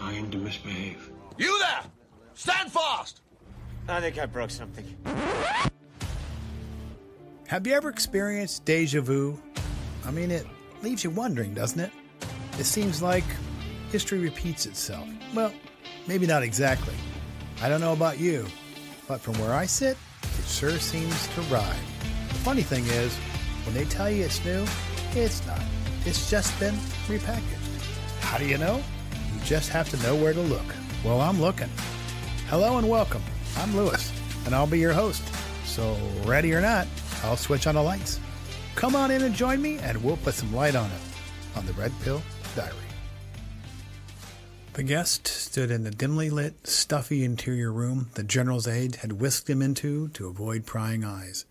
trying to misbehave. You there! Stand fast! I think I broke something. Have you ever experienced deja vu? I mean, it leaves you wondering, doesn't it? It seems like history repeats itself. Well, maybe not exactly. I don't know about you, but from where I sit, it sure seems to rhyme. The funny thing is, when they tell you it's new, it's not. It's just been repackaged. How do you know? You just have to know where to look. Well, I'm looking. Hello and welcome. I'm Lewis, and I'll be your host. So, ready or not, I'll switch on the lights. Come on in and join me, and we'll put some light on it on the Red Pill Diary. The guest stood in the dimly lit, stuffy interior room the general's aide had whisked him into to avoid prying eyes.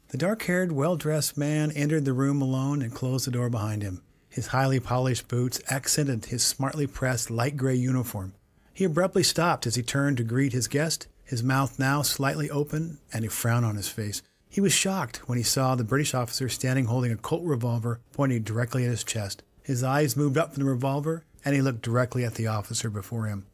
The dark-haired, well-dressed man entered the room alone and closed the door behind him. His highly polished boots accented his smartly pressed light gray uniform. He abruptly stopped as he turned to greet his guest, his mouth now slightly open and a frown on his face. He was shocked when he saw the British officer standing holding a Colt revolver pointing directly at his chest. His eyes moved up from the revolver, and he looked directly at the officer before him.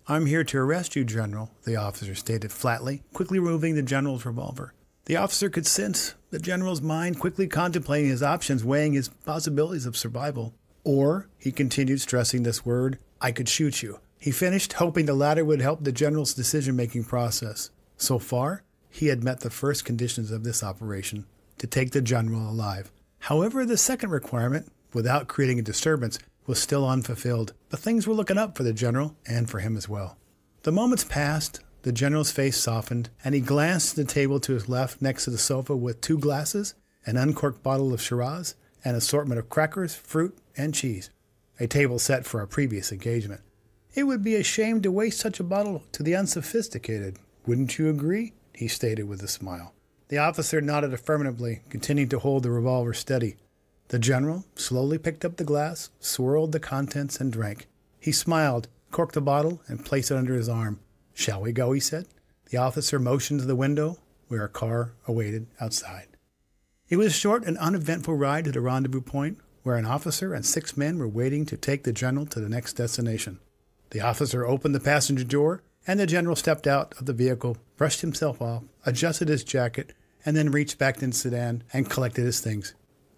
"I'm here to arrest you, General," the officer stated flatly, quickly removing the general's revolver. The officer could sense the general's mind quickly contemplating his options, weighing his possibilities of survival. Or, he continued stressing this word, "I could shoot you." He finished, hoping the latter would help the general's decision-making process. So far, he had met the first conditions of this operation, to take the general alive. However, the second requirement, without creating a disturbance, was still unfulfilled. But things were looking up for the general, and for him as well. The moments passed, the general's face softened, and he glanced at the table to his left next to the sofa with 2 glasses, an uncorked bottle of Shiraz, an assortment of crackers, fruit, and cheese. A table set for a previous engagement. "It would be a shame to waste such a bottle to the unsophisticated. Wouldn't you agree?" he stated with a smile. The officer nodded affirmatively, continuing to hold the revolver steady. The general slowly picked up the glass, swirled the contents, and drank. He smiled, corked the bottle, and placed it under his arm. "Shall we go?" he said. The officer motioned to the window, where a car awaited outside. It was a short and uneventful ride to the rendezvous point, where an officer and 6 men were waiting to take the general to the next destination. The officer opened the passenger door, and the general stepped out of the vehicle, brushed himself off, adjusted his jacket, and then reached back into the sedan and collected his things.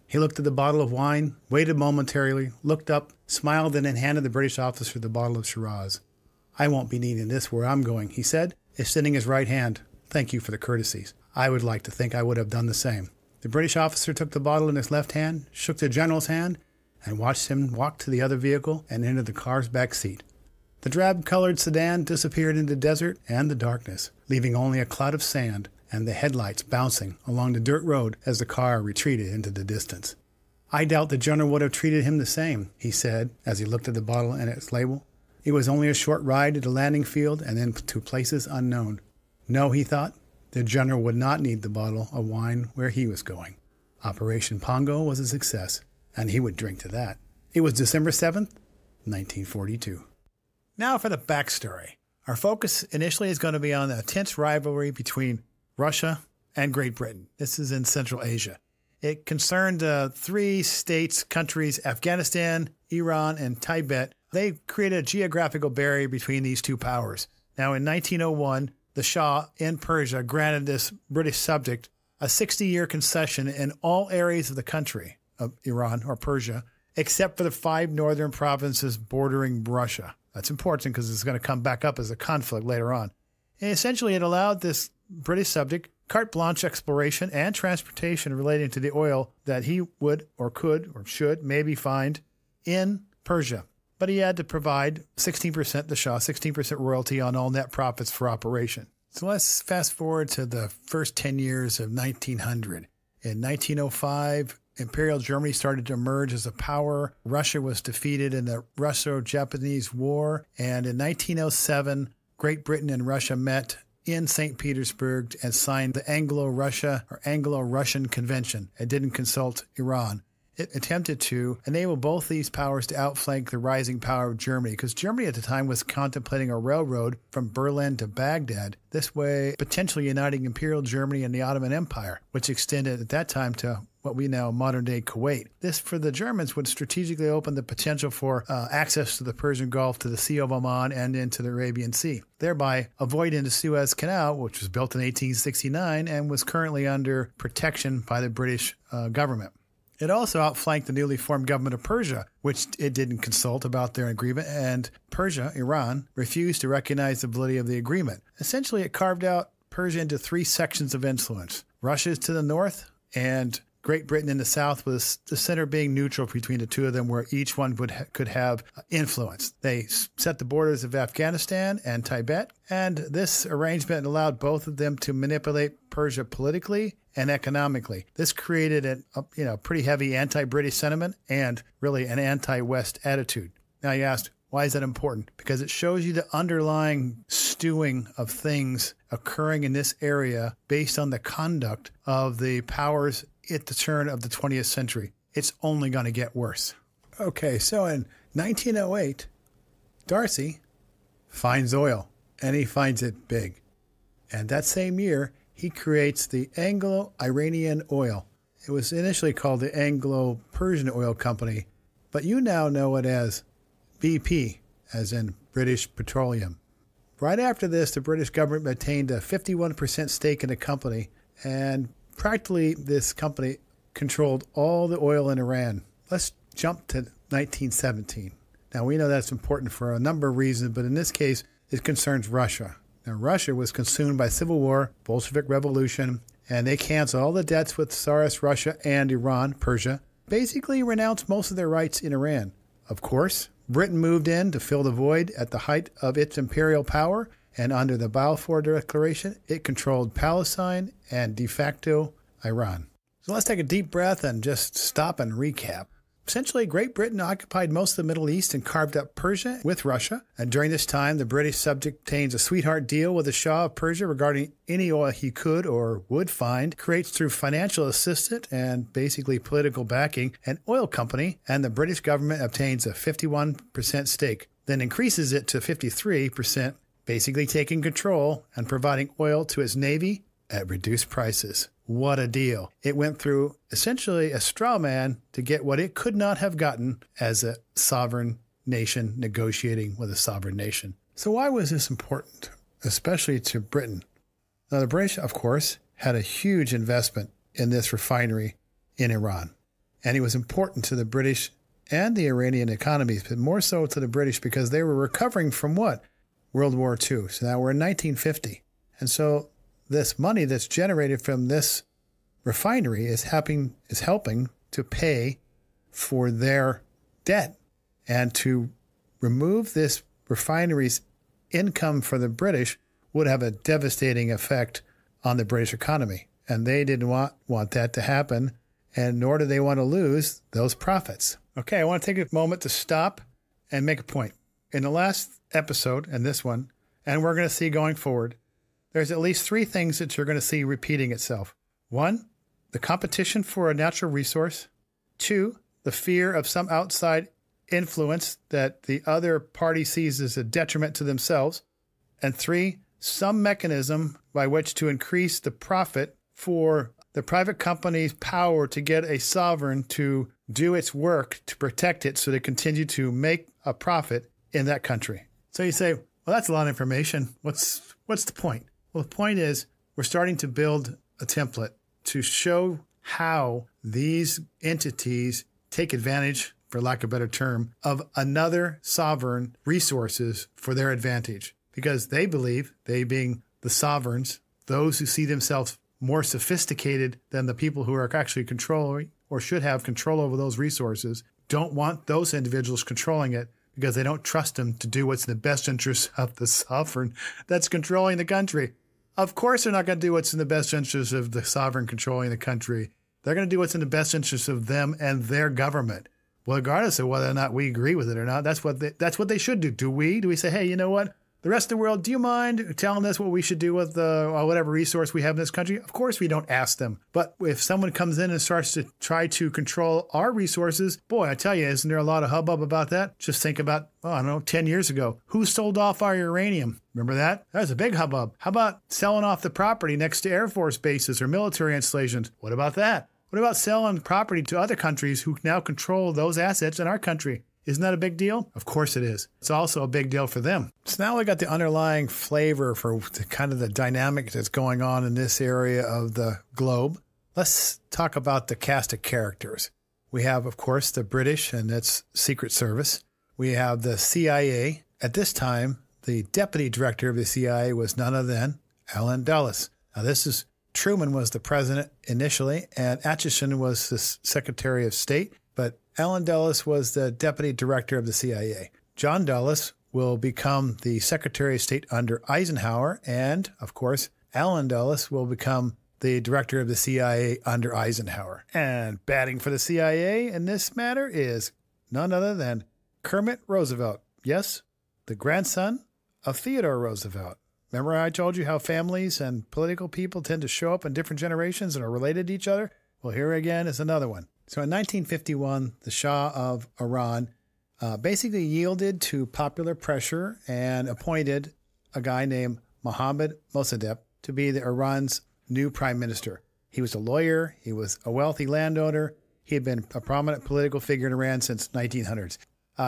He looked at the bottle of wine, waited momentarily, looked up, smiled, and then handed the British officer the bottle of Shiraz. "I won't be needing this where I'm going," he said, extending his right hand. "Thank you for the courtesies. I would like to think I would have done the same." The British officer took the bottle in his left hand, shook the general's hand, and watched him walk to the other vehicle and enter the car's back seat. The drab-colored sedan disappeared into the desert and the darkness, leaving only a cloud of sand and the headlights bouncing along the dirt road as the car retreated into the distance. "I doubt the general would have treated him the same," he said as he looked at the bottle and its label. It was only a short ride to the landing field and then to places unknown. No, he thought, the general would not need the bottle of wine where he was going. Operation Pongo was a success, and he would drink to that. It was December 7th, 1942. Now for the backstory. Our focus initially is going to be on the tense rivalry between Russia and Great Britain. This is in Central Asia. It concerned 3 countries, Afghanistan, Iran, and Tibet. They created a geographical barrier between these 2 powers. Now, in 1901, the Shah in Persia granted this British subject a 60-year concession in all areas of the country of Iran or Persia, except for the 5 northern provinces bordering Russia. That's important because it's going to come back up as a conflict later on. And essentially, it allowed this British subject carte blanche exploration and transportation relating to the oil that he would or could or should maybe find in Persia. But he had to provide 16%, the Shah, 16% royalty on all net profits for operation. So let's fast forward to the first 10 years of 1900. In 1905, Imperial Germany started to emerge as a power. Russia was defeated in the Russo-Japanese War. And in 1907, Great Britain and Russia met in St. Petersburg and signed the Anglo-Russia or Anglo-Russian Convention. It didn't consult Iran. It attempted to enable both these powers to outflank the rising power of Germany, because Germany at the time was contemplating a railroad from Berlin to Baghdad, this way potentially uniting Imperial Germany and the Ottoman Empire, which extended at that time to what we know modern-day Kuwait. This, for the Germans, would strategically open the potential for access to the Persian Gulf, to the Sea of Oman, and into the Arabian Sea, thereby avoiding the Suez Canal, which was built in 1869 and was currently under protection by the British government. It also outflanked the newly formed government of Persia, which it didn't consult about their agreement, and Persia, Iran, refused to recognize the validity of the agreement. Essentially, it carved out Persia into three sections of influence. Russia to the north, and Great Britain in the south, with the center being neutral between the two of them, where each one could have influence. They set the borders of Afghanistan and Tibet, and this arrangement allowed both of them to manipulate Persia politically and economically. This created a pretty heavy anti-British sentiment and really an anti-West attitude. Now you asked, why is that important? Because it shows you the underlying stewing of things occurring in this area based on the conduct of the powers at the turn of the 20th century. It's only going to get worse. Okay, so in 1908, Darcy finds oil, and he finds it big. And that same year, he creates the Anglo-Iranian Oil. It was initially called the Anglo-Persian Oil Company, but you now know it as BP, as in British Petroleum. Right after this, the British government maintained a 51% stake in the company, and practically this company controlled all the oil in Iran. Let's jump to 1917. Now, we know that's important for a number of reasons, but in this case, it concerns Russia. Now, Russia was consumed by civil war, Bolshevik revolution, and they canceled all the debts with Tsarist Russia and Iran, Persia, basically renounced most of their rights in Iran. Of course, Britain moved in to fill the void at the height of its imperial power, and under the Balfour Declaration, it controlled Palestine and de facto Iran. So let's take a deep breath and just stop and recap. Essentially, Great Britain occupied most of the Middle East and carved up Persia with Russia. And during this time, the British subject obtains a sweetheart deal with the Shah of Persia regarding any oil he could or would find, creates through financial assistance and basically political backing an oil company, and the British government obtains a 51% stake, then increases it to 53%, basically taking control and providing oil to its navy at reduced prices. What a deal. It went through essentially a straw man to get what it could not have gotten as a sovereign nation negotiating with a sovereign nation. So why was this important, especially to Britain? Now, the British, of course, had a huge investment in this refinery in Iran. And it was important to the British and the Iranian economies, but more so to the British because they were recovering from what? World War II. So now we're in 1950. And so this money that's generated from this refinery is helping to pay for their debt. And to remove this refinery's income for the British would have a devastating effect on the British economy. And they didn't want that to happen, and nor do they want to lose those profits. Okay, I want to take a moment to stop and make a point. In the last episode, and this one, and we're going to see going forward, there's at least three things that you're going to see repeating itself. One, the competition for a natural resource. Two, the fear of some outside influence that the other party sees as a detriment to themselves. And three, some mechanism by which to increase the profit for the private company's power to get a sovereign to do its work to protect it so they continue to make a profit in that country. So you say, well, that's a lot of information. What's the point? Well, the point is we're starting to build a template to show how these entities take advantage, for lack of a better term, of another sovereign resources for their advantage. Because they believe, they being the sovereigns, those who see themselves more sophisticated than the people who are actually controlling or should have control over those resources, don't want those individuals controlling it because they don't trust them to do what's in the best interest of the sovereign that's controlling the country. Of course, they're not going to do what's in the best interest of the sovereign controlling the country. They're going to do what's in the best interest of them and their government. Well, regardless of whether or not we agree with it or not, that's what they should do. Do we say, hey, you know what? The rest of the world, do you mind telling us what we should do with whatever resource we have in this country? Of course, we don't ask them. But if someone comes in and starts to try to control our resources, boy, I tell you, isn't there a lot of hubbub about that? Just think about, 10 years ago. Who sold off our uranium? Remember that? That was a big hubbub. How about selling off the property next to Air Force bases or military installations? What about that? What about selling property to other countries who now control those assets in our country? Isn't that a big deal? Of course it is. It's also a big deal for them. So now we got the underlying flavor for kind of the dynamic that's going on in this area of the globe. Let's talk about the cast of characters. We have, of course, the British and its Secret Service. We have the CIA. At this time, the deputy director of the CIA was none other than Allen Dulles. Now, Truman was the president initially, and Acheson was the Secretary of State, but Allen Dulles was the deputy director of the CIA. John Dulles will become the Secretary of State under Eisenhower, and, of course, Allen Dulles will become the director of the CIA under Eisenhower. And batting for the CIA in this matter is none other than Kermit Roosevelt. Yes, the grandson of Theodore Roosevelt. Remember I told you how families and political people tend to show up in different generations and are related to each other? Well, here again is another one. So in 1951, the Shah of Iran basically yielded to popular pressure and appointed a guy named Mohammad Mossadegh to be Iran's new prime minister. He was a lawyer. He was a wealthy landowner. He had been a prominent political figure in Iran since 1900s.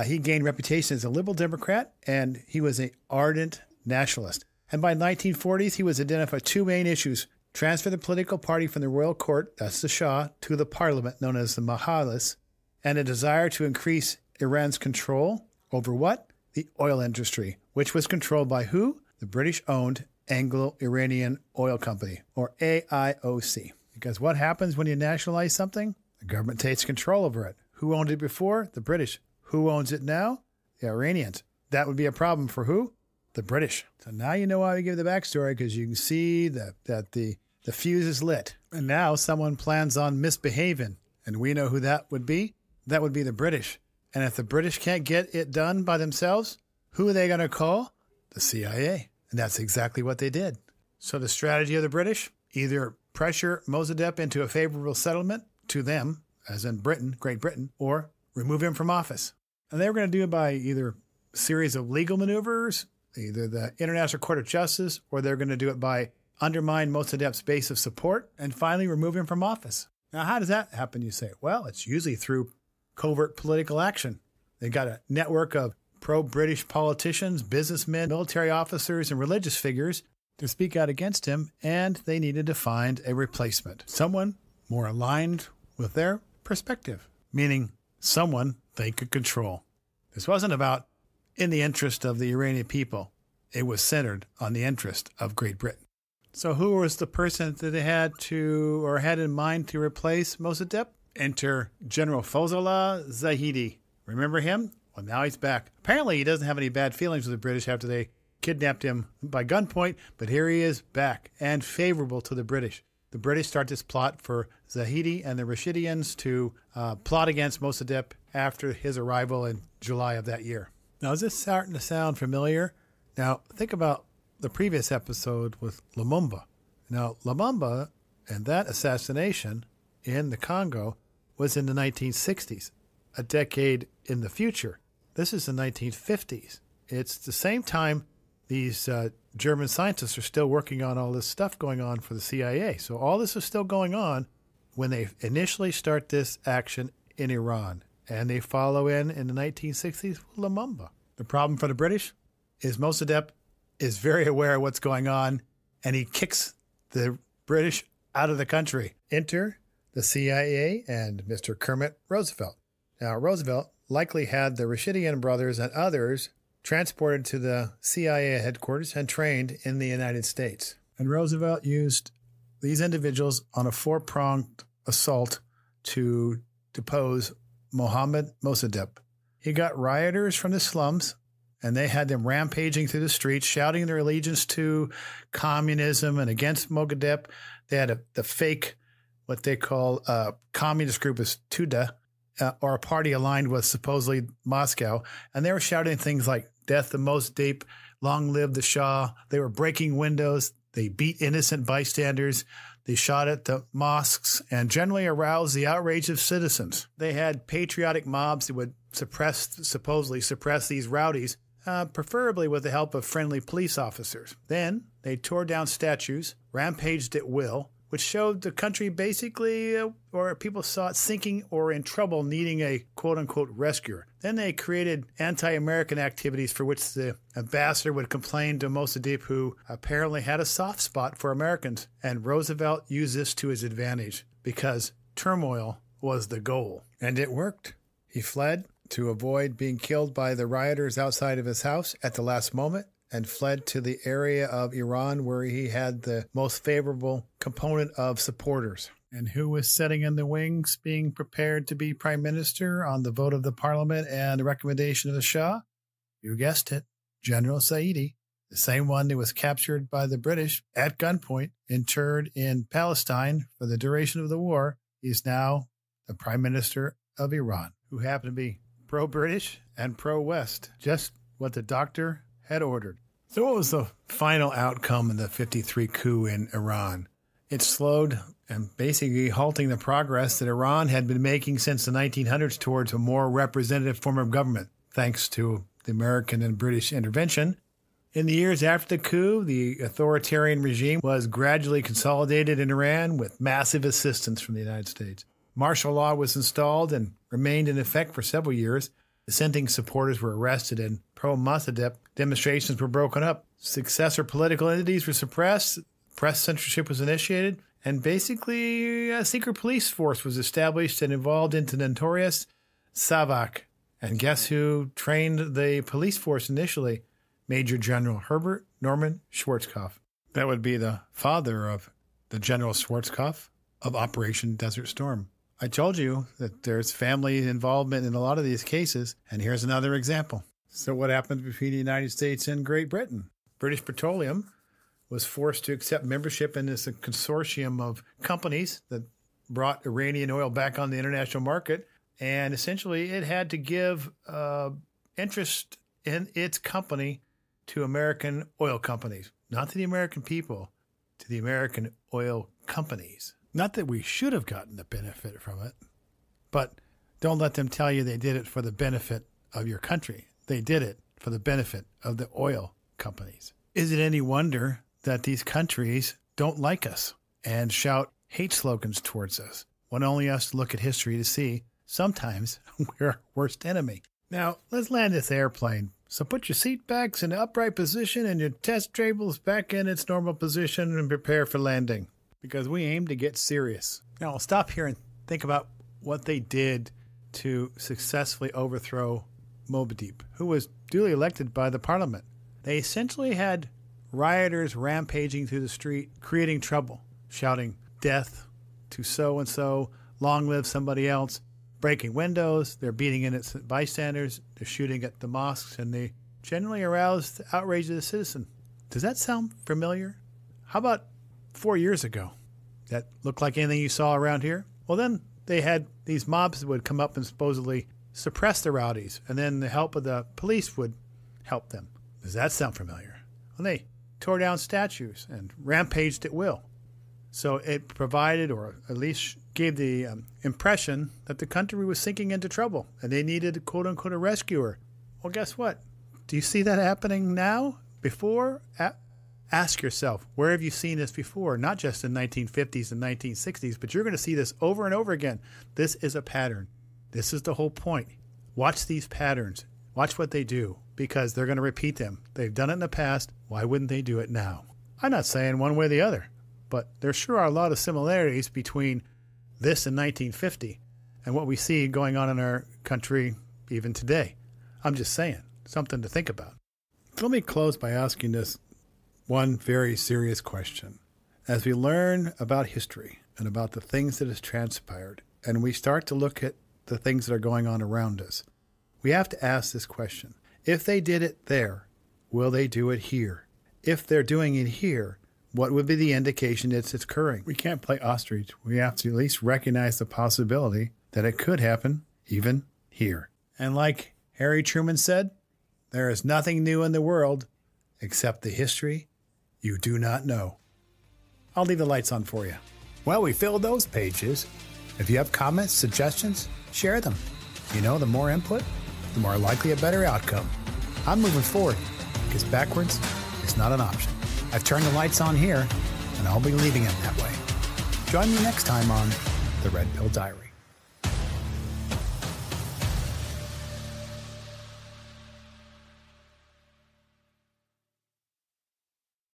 He gained reputation as a liberal Democrat, and he was an ardent nationalist. And by the 1940s, he was identified two main issues: transfer the political party from the royal court, that's the Shah, to the parliament, known as the Majlis, and a desire to increase Iran's control over what? The oil industry, which was controlled by who? The British-owned Anglo-Iranian Oil Company, or AIOC. Because what happens when you nationalize something? The government takes control over it. Who owned it before? The British. Who owns it now? The Iranians. That would be a problem for who? The British. So now you know why we give the backstory, because you can see that the fuse is lit. And now someone plans on misbehaving. And we know who that would be. That would be the British. And if the British can't get it done by themselves, who are they going to call? The CIA. And that's exactly what they did. So the strategy of the British, either pressure Mossadegh into a favorable settlement to them, as in Britain, Great Britain, or remove him from office. And they were going to do it by either a series of legal maneuvers, either the International Court of Justice, or they're going to do it by undermine Mossadegh's base of support and finally remove him from office. Now, how does that happen, you say? Well, it's usually through covert political action. They got a network of pro-British politicians, businessmen, military officers, and religious figures to speak out against him, and they needed to find a replacement, someone more aligned with their perspective, meaning someone they could control. This wasn't about in the interest of the Iranian people. It was centered on the interest of Great Britain. So who was the person that they had in mind to replace Mossadegh? Enter General Fazlollah Zahedi. Remember him? Well, now he's back. Apparently, he doesn't have any bad feelings with the British after they kidnapped him by gunpoint, but here he is back and favorable to the British. The British start this plot for Zahedi and the Rashidians to plot against Mossadegh after his arrival in July of that year. Now, is this starting to sound familiar? Now, think about the previous episode with Lumumba. Now, Lumumba and that assassination in the Congo was in the 1960s, a decade in the future. This is the 1950s. It's the same time these German scientists are still working on all this stuff going on for the CIA. So all this is still going on when they initially start this action in Iran. And they follow in the 1960s with Lumumba. The problem for the British is Mossadegh is very aware of what's going on, and he kicks the British out of the country. Enter the CIA and Mr. Kermit Roosevelt. Now, Roosevelt likely had the Rashidian brothers and others transported to the CIA headquarters and trained in the United States. And Roosevelt used these individuals on a four-pronged assault to depose Mohammad Mossadegh. He got rioters from the slums, and they had them rampaging through the streets, shouting their allegiance to communism and against Mossadegh. They had the fake, what they call communist group is Tuda, or a party aligned with supposedly Moscow. And they were shouting things like, "Death the Mossadegh, long live the Shah." They were breaking windows. They beat innocent bystanders. They shot at the mosques and generally aroused the outrage of citizens. They had patriotic mobs that would supposedly suppress these rowdies, preferably with the help of friendly police officers. Then they tore down statues, rampaged at will, which showed the country basically, or people saw it sinking or in trouble, needing a quote-unquote rescuer. Then they created anti-American activities for which the ambassador would complain to Mossadegh, who apparently had a soft spot for Americans. And Roosevelt used this to his advantage because turmoil was the goal. And it worked. He fled to avoid being killed by the rioters outside of his house at the last moment, and fled to the area of Iran where he had the most favorable component of supporters. And who was sitting in the wings being prepared to be prime minister on the vote of the parliament and the recommendation of the Shah? You guessed it, General Saidi, the same one that was captured by the British at gunpoint, interred in Palestine for the duration of the war. He's now the prime minister of Iran, who happened to be pro-British and pro-West, just what the doctor had ordered. So what was the final outcome of the 53 coup in Iran? It slowed and basically halting the progress that Iran had been making since the 1900s towards a more representative form of government, thanks to the American and British intervention. In the years after the coup, the authoritarian regime was gradually consolidated in Iran with massive assistance from the United States. Martial law was installed and remained in effect for several years. Dissenting supporters were arrested and pro-Mossadegh demonstrations were broken up. Successor political entities were suppressed, press censorship was initiated, and basically a secret police force was established and evolved into the notorious SAVAK. And guess who trained the police force initially? Major General Herbert Norman Schwarzkopf. That would be the father of the General Schwarzkopf of Operation Desert Storm. I told you that there's family involvement in a lot of these cases, and here's another example. So what happened between the United States and Great Britain? British Petroleum was forced to accept membership in this consortium of companies that brought Iranian oil back on the international market, and essentially it had to give interest in its company to American oil companies, not to the American people, to the American oil companies. Not that we should have gotten the benefit from it, but don't let them tell you they did it for the benefit of your country. They did it for the benefit of the oil companies. Is it any wonder that these countries don't like us and shout hate slogans towards us? One only has to look at history to see sometimes we're our worst enemy. Now, let's land this airplane. So put your seat backs in the upright position and your test tables back in its normal position and prepare for landing, because we aim to get serious. Now, I'll stop here and think about what they did to successfully overthrow Mossadegh, who was duly elected by the parliament. They essentially had rioters rampaging through the street, creating trouble, shouting death to so-and-so, long live somebody else, breaking windows, they're beating in at bystanders, they're shooting at the mosques, and they generally arouse the outrage of the citizen. Does that sound familiar? How about 4 years ago? That looked like anything you saw around here? Well, then they had these mobs that would come up and supposedly suppress the rowdies, and then the help of the police would help them. Does that sound familiar? Well, they tore down statues and rampaged at will. So it provided, or at least gave the impression that the country was sinking into trouble and they needed, quote-unquote, a rescuer. Well, guess what? Do you see that happening now? Before? Ask yourself, where have you seen this before? Not just in 1950s and 1960s, but you're going to see this over and over again. This is a pattern. This is the whole point. Watch these patterns. Watch what they do, because they're going to repeat them. They've done it in the past. Why wouldn't they do it now? I'm not saying one way or the other, but there sure are a lot of similarities between this and 1950 and what we see going on in our country even today. I'm just saying, something to think about. Let me close by asking this one very serious question. As we learn about history and about the things that has transpired, and we start to look at the things that are going on around us, we have to ask this question. If they did it there, will they do it here? If they're doing it here, what would be the indication it's occurring? We can't play ostrich. We have to at least recognize the possibility that it could happen even here. And like Harry Truman said, there is nothing new in the world except the history you do not know. I'll leave the lights on for you. Well, we filled those pages. If you have comments, suggestions, share them. You know, the more input, the more likely a better outcome. I'm moving forward because backwards is not an option. I've turned the lights on here, and I'll be leaving it that way. Join me next time on The Red Pill Diary.